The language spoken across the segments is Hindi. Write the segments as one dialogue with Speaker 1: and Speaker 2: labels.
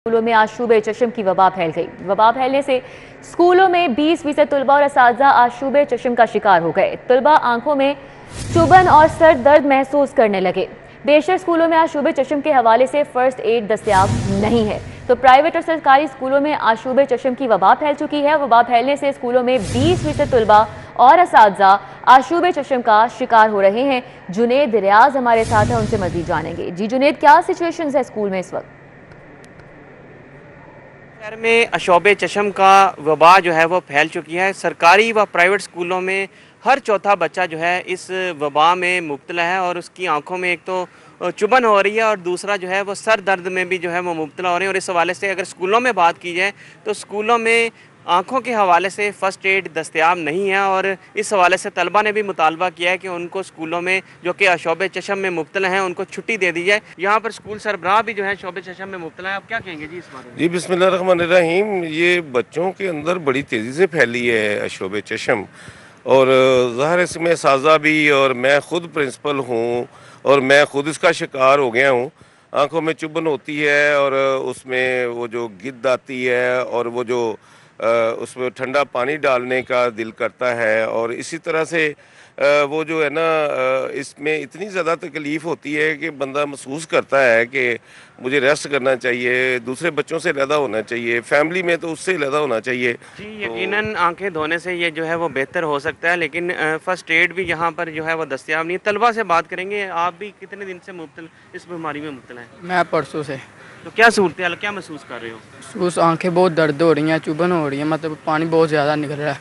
Speaker 1: स्कूलों में आज शूबे चश्म की वबा फैल गई। वबा फैलने से स्कूलों में 20% तलबा और असातिज़ा आज शूबे चश्म का शिकार हो गए। तलबा आंखों में चुभन और सर दर्द महसूस करने लगे। बेशक स्कूलों में आज शूबे चश्म के हवाले से फर्स्ट एड दस्तयाब नहीं है, तो प्राइवेट और सरकारी स्कूलों में आज शूबे चश्म की वबा फैल चुकी है। वबा फैलने से स्कूलों में 20% तलबा और असातिज़ा आज शूबे चश्म का शिकार हो रहे हैं। जुनेद रियाज हमारे साथ है, उनसे मजीद जानेंगे। जी जुनेद, क्या सिचुएशन है स्कूल में इस वक्त?
Speaker 2: शहर में अशोबे चश्म का वबा जो है वो फैल चुकी है। सरकारी व प्राइवेट स्कूलों में हर चौथा बच्चा जो है इस वबा में मुब्तला है और उसकी आंखों में एक तो चुभन हो रही है और दूसरा जो है वो सर दर्द में भी जो है वो मुब्तला हो रहे हैं। और इस हवाले से अगर स्कूलों में बात की जाए तो स्कूलों में आँखों के हवाले से फ़र्स्ट एड दस्तयाब नहीं है और इस हवाले से तलबा ने भी मुतालबा किया है कि उनको स्कूलों में जो कि शोबे चश्म में मुब्तला हैं उनको छुट्टी दे दी जाए। यहाँ पर स्कूल सरबराह भी जो है शोबे चश्म में मुब्तला है। आप क्या कहेंगे जी इस बारे में?
Speaker 3: जी बिस्मिल्लाहिर्रहमानिर्रहीम। ये बच्चों के अंदर बड़ी तेज़ी से फैली है शोबे चश्म और ज़ाहिर इसमें साजा भी, और मैं ख़ुद प्रिंसिपल हूँ और मैं ख़ुद इसका शिकार हो गया हूँ। आँखों में चुभन होती है और उसमें वो जो गिद्द आती है और वो जो उसमें ठंडा पानी डालने का दिल करता है और इसी तरह से वो जो है ना इसमें इतनी ज़्यादा तकलीफ़ होती है कि बंदा महसूस करता है कि मुझे रेस्ट करना चाहिए, दूसरे बच्चों से अलहदा होना चाहिए, फैमिली में तो उससे अलहदा होना चाहिए।
Speaker 2: जी यकीनन आंखें धोने से ये जो है वो बेहतर हो सकता है, लेकिन फ़र्स्ट एड भी यहाँ पर जो है वो दस्तयाब नहीं है। तलबा से बात करेंगे, आप भी कितने दिन से मुब्तला इस बीमारी में मुब्तला हैं?
Speaker 4: मैं परसों से।
Speaker 2: तो क्या सूरत हाल, क्या महसूस कर रहे हो?
Speaker 4: उस आंखें बहुत दर्द हो रही हैं, चुभन हो रही है, मतलब पानी बहुत ज़्यादा निकल रहा है।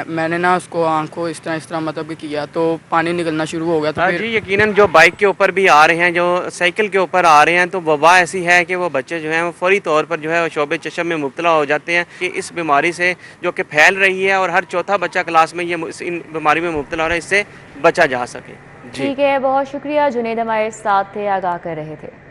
Speaker 4: मैंने ना उसको आँख को इस तरह मतलब कि किया तो पानी निकलना शुरू हो गया। तो फिर
Speaker 2: जी यकीनन जो बाइक के ऊपर भी आ रहे हैं, जो साइकिल के ऊपर आ रहे हैं, तो वबा ऐसी है कि वो बच्चे जो हैं वो फौरी तौर पर जो है शोबे चश्म में मुब्तला हो जाते हैं कि इस बीमारी से जो कि फैल रही है और हर चौथा बच्चा क्लास में ये इन बीमारी में मुब्तला हो रहा है, इससे बचा जा सके।
Speaker 1: ठीक है, बहुत शुक्रिया। जुनेद हमारे साथ थे, आगाह कर रहे थे।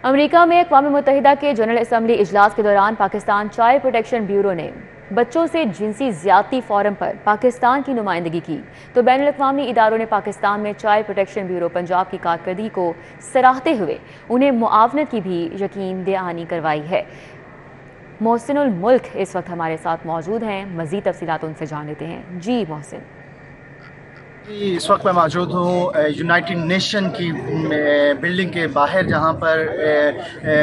Speaker 1: अमेरिका में अक़वाम मुत्तहिदा के जनरल असम्बली इजलास के दौरान पाकिस्तान चाइल्ड प्रोटेक्शन ब्यूरो ने बच्चों से जिनसी ज़्यादती फ़ोरम पर पाकिस्तान की नुमाइंदगी की, तो बैनुल अक़वामी इदारों ने पाकिस्तान में चाइल्ड प्रोटेक्शन ब्यूरो पंजाब की कारकर्दगी को सराहते हुए उन्हें मुआवनत की भी यकीन दहानी करवाई है। मोहसिनुल मुल्क इस वक्त हमारे साथ मौजूद हैं, मज़ीद तफसीलात उनसे जान लेते हैं। जी मोहसिन।
Speaker 5: इस वक्त मैं मौजूद हूँ यूनाइटेड नेशन की बिल्डिंग के बाहर, जहाँ पर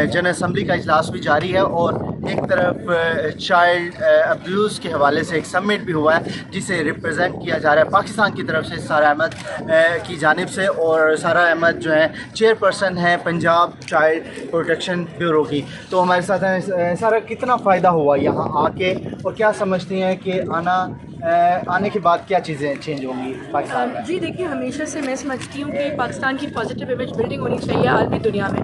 Speaker 5: जनरल असम्बली का इजलास भी जारी है और एक तरफ चाइल्ड अब्यूज़ के हवाले से एक समिट भी हुआ है जिसे रिप्रेजेंट किया जा रहा है पाकिस्तान की तरफ से सारा अहमद की जानिब से। और सारा अहमद जो है चेयरपर्सन है पंजाब चाइल्ड प्रोटेक्शन ब्यूरो की। तो हमारे साथ हैं सारा, कितना फ़ायदा हुआ यहाँ आके और क्या समझती हैं कि आने के बाद क्या चीज़ें चेंज होंगी पाकिस्तान में?
Speaker 6: जी देखिए, हमेशा से मैं समझती हूँ कि पाकिस्तान की पॉजिटिव इमेज बिल्डिंग होनी चाहिए आलमी दुनिया में।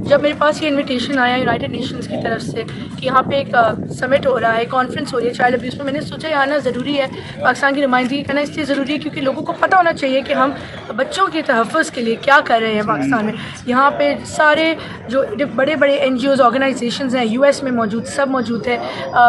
Speaker 6: जब मेरे पास ये इनविटेशन आया यूनाइटेड नेशंस की तरफ से कि यहाँ पे एक समिट हो रहा है, कॉन्फ्रेंस हो रही है चाइल्ड अब्यूज़ में, मैंने सोचा ये आना ज़रूरी है, पाकिस्तान की नुमाइंदगी करना इसलिए ज़रूरी है क्योंकि लोगों को पता होना चाहिए कि हम बच्चों के तहफ़्फ़ुज़ के लिए क्या कर रहे हैं पाकिस्तान में। यहाँ पर सारे जो बड़े बड़े NGOs ऑर्गेनाइजेशंस हैं US में मौजूद, सब मौजूद है,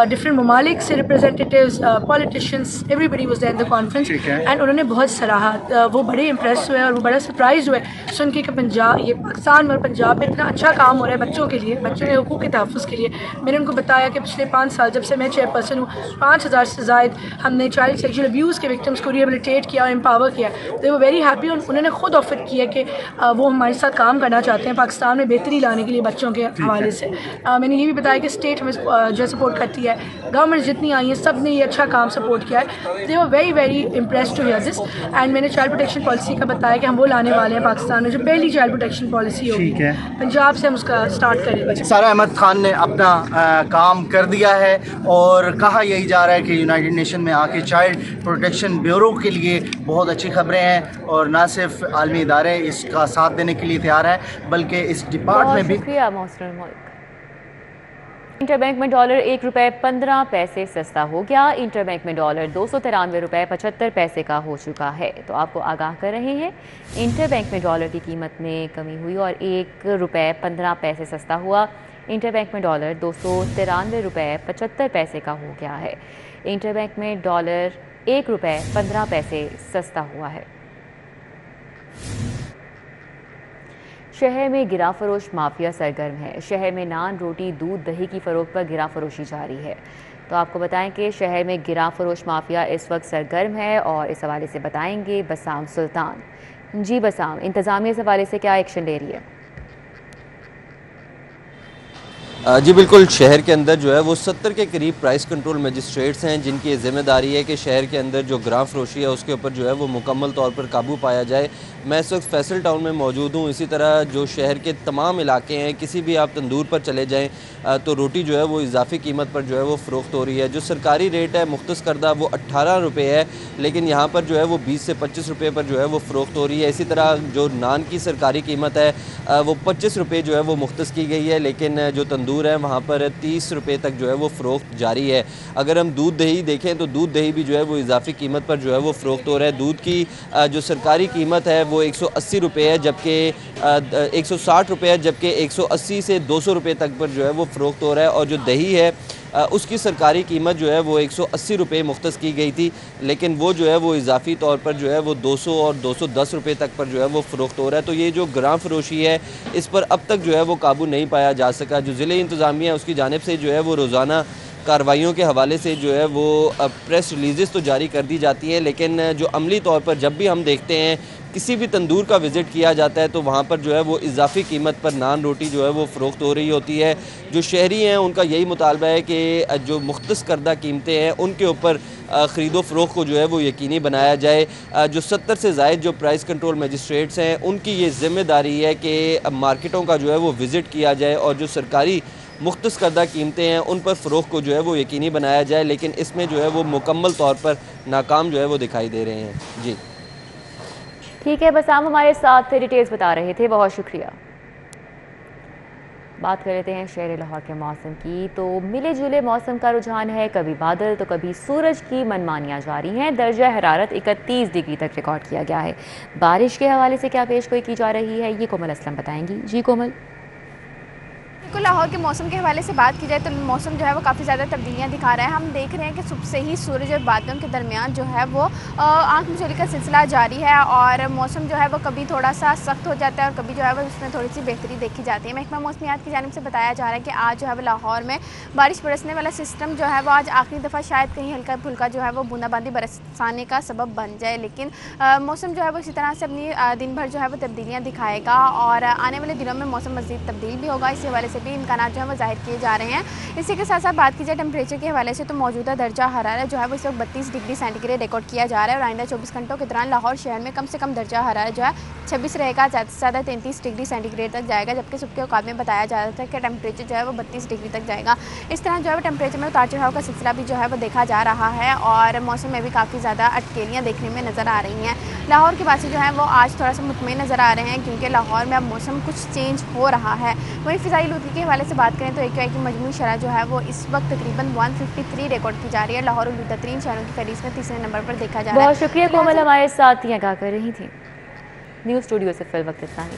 Speaker 6: डिफरेंट ममालिक से representatives, politicians, everybody was there in the conference and उन्होंने बहुत सराहा। वो बड़े इम्प्रेस हुए और वो बड़ा सरप्राइज हुए सुन के कि पंजाब, ये पाकिस्तान और पंजाब में इतना अच्छा काम हो रहा है बच्चों के लिए, बच्चों के हुकूक के तहफ़्फ़ुज़ के लिए। मैंने उनको बताया कि पिछले 5 साल जब से मैं चेयरपर्सन हूँ, 5000 से ज़ायद हमने चाइल्ड सेक्शुअल अब्यूज़ के विक्टिम्स को रिहेबिलिटेट किया और एम्पावर किया। तो वो वेरी हैप्पी और उन्होंने खुद ऑफर किया कि वो हमारे साथ काम करना चाहते हैं पाकिस्तान में बेहतरी लाने के लिए बच्चों के हवाले से। मैंने ये भी बताया कि स्टेट हमें जो सपोर्ट करती है, गवर्नमेंट जितनी आई है सब ने ये अच्छा काम सपोर्ट किया है। They were very very impressed to hear this and मैंने चाइल्ड प्रोटेक्शन पॉलिसी का बताया कि हम वो लाने वाले हैं पाकिस्तान में, जो पहली चाइल्ड प्रोटेक्शन पॉलिसी होगी पंजाब से हम उसका स्टार्ट करेंगे।
Speaker 5: सारा अहमद खान ने अपना काम कर दिया है और कहा यही जा रहा है कि यूनाइटेड नेशन में आके चाइल्ड प्रोटेक्शन ब्यूरो के लिए बहुत अच्छी खबरें हैं और ना सिर्फ आलमी इदारे इसका साथ देने के लिए तैयार हैं बल्कि इस डिपार्टमेंट में भी।
Speaker 1: इंटरबैंक में डॉलर ₹1.15 सस्ता हो गया। इंटरबैंक में डॉलर ₹293.75 का हो चुका है। तो आपको आगाह कर रहे हैं, इंटरबैंक में डॉलर की कीमत में कमी हुई और ₹1.15 सस्ता हुआ। इंटरबैंक में डॉलर ₹293.75 का हो गया है। इंटरबैंक में डॉलर ₹1.15 सस्ता हुआ है। शहर में गिरा फरोश माफिया सरगर्म है। शहर में नान, रोटी, दूध, दही की फरोख्त पर गिरा फरोशी जारी है। तो आपको बताएं कि शहर में गिरा फरोश माफिया इस वक्त सरगर्म है और इस हवाले से बताएंगे बसाम सुल्तान। जी बसाम, इंतजामिया इस हवाले से क्या एक्शन ले रही है?
Speaker 7: जी बिल्कुल, शहर के अंदर जो है वो 70 के करीब प्राइस कंट्रोल मजिस्ट्रेट्स हैं जिनकी ज़िम्मेदारी है कि शहर के अंदर जो ग्राम फरोशी है उसके ऊपर जो है वो मुकम्मल तौर पर काबू पाया जाए। मैं इस वक्त फैसल टाउन में मौजूद हूँ। इसी तरह जो शहर के तमाम इलाके हैं, किसी भी आप तंदूर पर चले जाएँ तो रोटी जो है वो इजाफी कीमत पर जो है वो फ़रोख्त हो रही है। जो सरकारी रेट है मुख्तस करदा वो 18 रुपये है, लेकिन यहाँ पर जो है वो 20 से 25 रुपये पर जो है वो फ़रोख्त हो रही है। इसी तरह जो नान की सरकारी कीमत है वो 25 रुपये जो है वो मुख्तस की गई है, लेकिन जो तंदूर है वहाँ पर 30 रुपये तक जो है वो फ़रोख्त जारी है। अगर हम दूध दही देखें तो दूध दही भी जो है वो इजाफी कीमत पर जो है वो फ़रोख्त हो रहा है। दूध की जो सरकारी कीमत है वो 180 रुपये है, जबकि 160 रुपये है, जबकि 180 से 200 रुपये तक पर जो है वो फ़रोख्त हो रहा है। और जो दही है उसकी सरकारी कीमत जो है वो 180 रुपये मुख्तस की गई थी, लेकिन वो जो है वो इजाफी तौर पर जो है वो 200 और 210 रुपये तक पर जो है वो फ़रोख्त हो रहा है। तो ये जो ग्राम फरोशी है इस पर अब तक जो है वो काबू नहीं पाया जा सका। जो ज़िले इंतज़ामिया उसकी जानिब से जो है वो रोज़ाना कार्रवाइयों के हवाले से जो है वो प्रेस रिलीज़ तो जारी कर दी जाती है, लेकिन जो अमली तौर पर जब भी हम देखते हैं किसी भी तंदूर का विज़िट किया जाता है तो वहाँ पर जो है वो इजाफी कीमत पर नान रोटी जो है वो फ़रोख्त हो रही होती है। जो शहरी हैं उनका यही मुतालबा है कि जो मुख्तस करदा कीमतें हैं उनके ऊपर ख़रीदो फ़रोख्त को जो है वो यकीनी बनाया जाए। जो 70 से ज़ायद जो प्राइस कंट्रोल मजिस्ट्रेट्स हैं उनकी ये ज़िम्मेदारी है कि मार्केटों का जो है वो विज़िट किया जाए और जो सरकारी मुख्तस करदा कीमतें हैं उन पर फ़रोख्त को जो है वो यकीनी बनाया जाए, लेकिन इसमें जो है वो मुकम्मल तौर पर नाकाम जो है वो दिखाई दे रहे हैं। जी
Speaker 1: ठीक है बसाम, हमारे साथ डिटेल्स बता रहे थे, बहुत शुक्रिया। बात कर लेते हैं शहर लाहौर के मौसम की। तो मिले जुले मौसम का रुझान है, कभी बादल तो कभी सूरज की मनमानियाँ जारी हैं। दर्जा हरारत 31 डिग्री तक रिकॉर्ड किया गया है। बारिश के हवाले से क्या पेशगोई की जा रही है ये कोमल असलम बताएंगी। जी कोमल।
Speaker 8: बिल्कुल, लाहौर के मौसम के हवाले से बात की जाए तो मौसम जो है वो काफ़ी ज़्यादा तब्दीलियाँ दिखा रहा है। हम देख रहे हैं कि सुबह से ही सूरज और बादलों के दरमियान जो है वो आँख मिचौली का सिलसिला जारी है और मौसम जो है वो कभी थोड़ा सा सख्त हो जाता है और कभी जो है वो उसमें थोड़ी सी बेहतरी देखी जाती है। महकमा मौसमियात की जानिब से बताया जा रहा है कि आज जो है वो लाहौर में बारिश बरसने वाला सिस्टम जो है वो आज आखिरी दफ़ा शायद कहीं हल्का फुल्का जो है वो बूंदाबांदी बरसाने का सबब बन जाए, लेकिन मौसम जो है वो इसी तरह से अपनी दिन भर जो है वो तब्दीलियाँ दिखाएगा और आने वाले दिनों में मौसम मज़ीद तब्दील भी होगा। इसी हवाले से भी इम्कान जो है वो जाहिर किए जा रहे हैं। इसी के साथ साथ बात की जाए टेम्परेचर के हवाले से तो मौजूदा दर्जा हरारत जो है वो इस वक्त 32 डिग्री सेंटीग्रेड रिकॉर्ड किया जा रहा है और आइंदा 24 घंटों के दौरान लाहौर शहर में कम से कम दर्जा हरारत जो है 26 रहेगा, ज़्यादा से ज़्यादा 33 डिग्री सेंटीग्रेड तक जाएगा, जबकि सुबह के औकात में बताया जा रहा था कि टेम्परेचर जो है वो 32 डिग्री तक जाएगा। इस तरह जो है वो टेम्परेचर में उतार चढ़ाव का सिलसिला भी जो है वो देखा जा रहा है और मौसम में भी काफ़ी ज़्यादा अटकेलियाँ देखने में नज़र आ रही हैं। लाहौर के वासी जो है वो आज थोड़ा सा मुतमईन नज़र आ रहे हैं क्योंकि लाहौर में अब मौसम कुछ चेंज हो रहा है। वहीं फ़िज़ाई आलूदगी के हवाले से बात करें तो AQI की मजमूई शरह जो है वो इस वक्त तकरीबन 153 रिकॉर्ड की जा रही है। लाहौर आलूदा तरीन शहरों की फहरिस्त में तीसरे नंबर पर देखा जा रहा है।
Speaker 1: बहुत शुक्रिया कोमल, हमारे साथ यहाँ क्या कर रही थी। न्यूज़ स्टूडियो से फिल वक्त इतना ही।